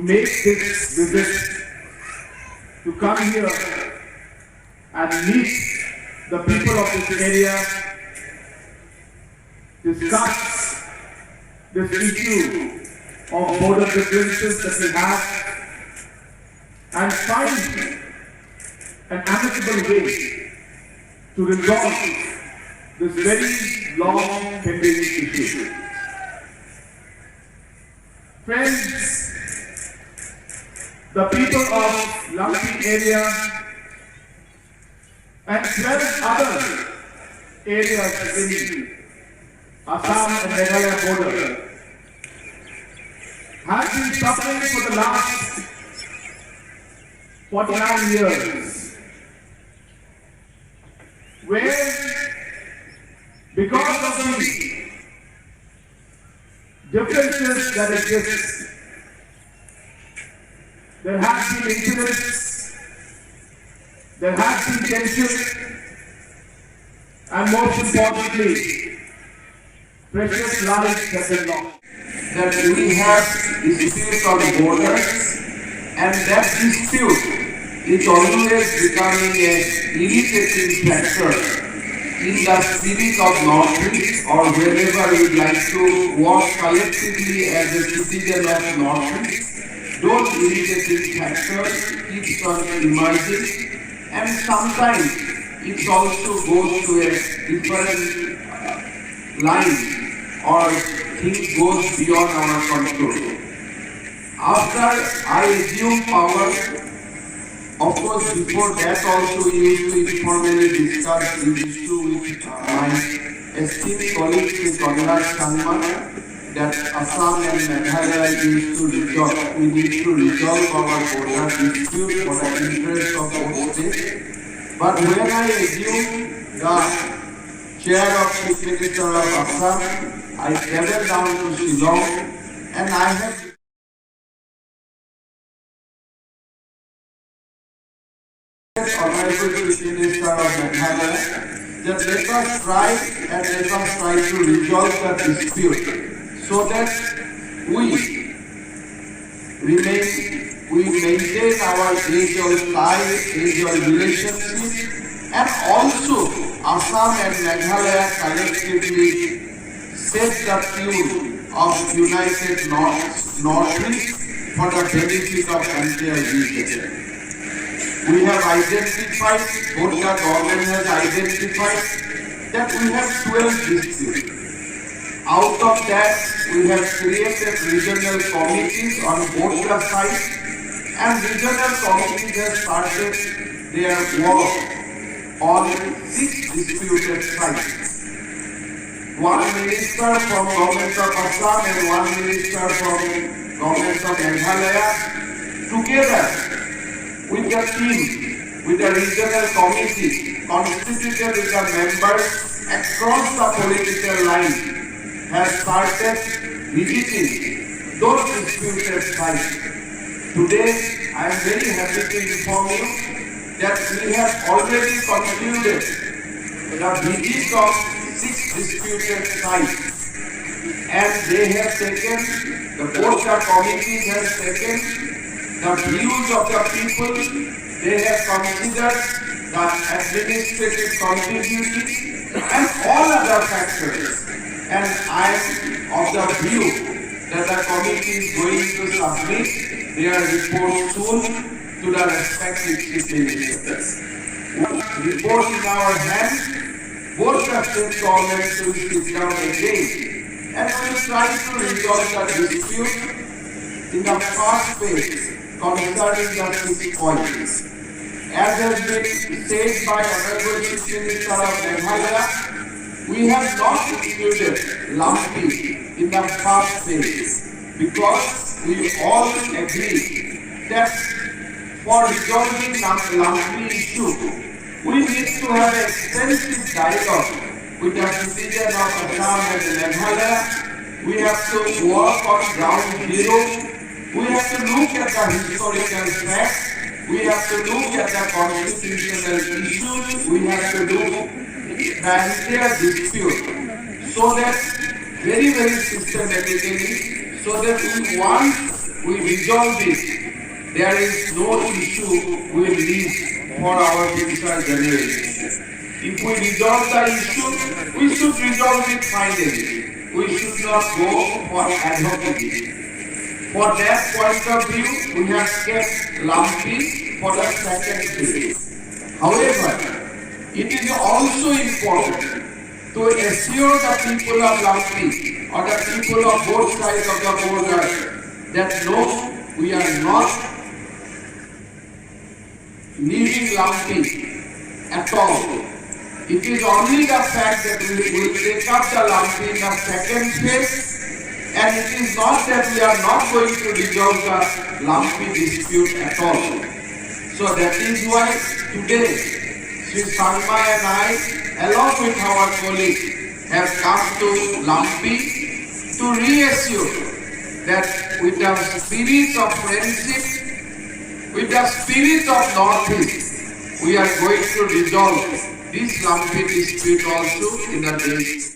make this visit, to come here and meet the people of this area, discuss this issue of border differences that we have, and find an amicable way to resolve this very long pending issue. Friends, the people of Lampi area and 12 other areas in Assam and Meghalaya border have been suffering for the last 49 years, where because of the differences that exist, there have been incidents, there has been tension, and most importantly, precious lives have been lost. That we have disputes on borders, and that dispute is always becoming an irritating factor in the spirit of Northeast, or wherever we like to work collectively as a citizen of Northeast. Those irritating factors keeps on emerging, and sometimes it also goes to a different line, or things goes beyond our control. After I assumed power, of course, before that also we used to informally discuss this issue with my esteemed colleague Sri Conrad Sangma, that Assam and Meghalaya used to resolve. We need to resolve our border dispute for the interest of both states. But when I assumed the chair of Chief Minister of Assam, I traveled down to Shillong, and I have Honorable Chief Minister of Meghalaya, that let us try to resolve the dispute so that we maintain our age-old ties, age-old relationship, and also Assam and Meghalaya collectively set the tune of united Northeast for the benefit of entire region. We have identified, both the government has identified, that we have 12 districts. Out of that, we have created regional committees on both the sides, and regional committees have started their work on 6 disputed sites. One minister from government of Assam and one minister from government of Meghalaya, together with the team, with the regional committee constituted with the members across the political line, has started visiting those disputed sites. Today, I am very happy to inform you that we have already concluded the visit of 6 disputed sites, and they have taken, both the committees have taken the views of the people. They have considered the administrative continuity and all other factors. And I am of the view that the committee is going to submit their report soon to the respective chief ministers. Report in our hand, both the state governments will sit down again and will try to resolve the dispute in the first phase concerning the 6 points. As has been said by Honorable Chief Minister of Meghalaya, we have not included Lampi in the first phase because we all agree that for resolving Lampi issue, we need to have an extensive dialogue with the citizens of Assam and Meghalaya. We have to work on ground zero. We have to look at the historical facts. We have to look at the constitutional issues. We have to look at the entire dispute so that very systematically, so that once we resolve it, there is no issue we will leave for our future generation. If we resolve the issue, we should resolve it finally. We should not go for advocacy. For that point of view, we have kept Lampi for the second phase. However, it is also important to assure the people of Lampi or the people of both sides of the border that no, we are not leaving Lampi at all. It is only the fact that we will take up the Lampi in the second phase, and it is not that we are not going to resolve the Lampi dispute at all. So that is why today, Sri Sangma and I, along with our colleagues, have come to Lampi to reassure that with the spirit of friendship, with the spirit of Northeast, we are going to resolve this Lampi dispute also in the days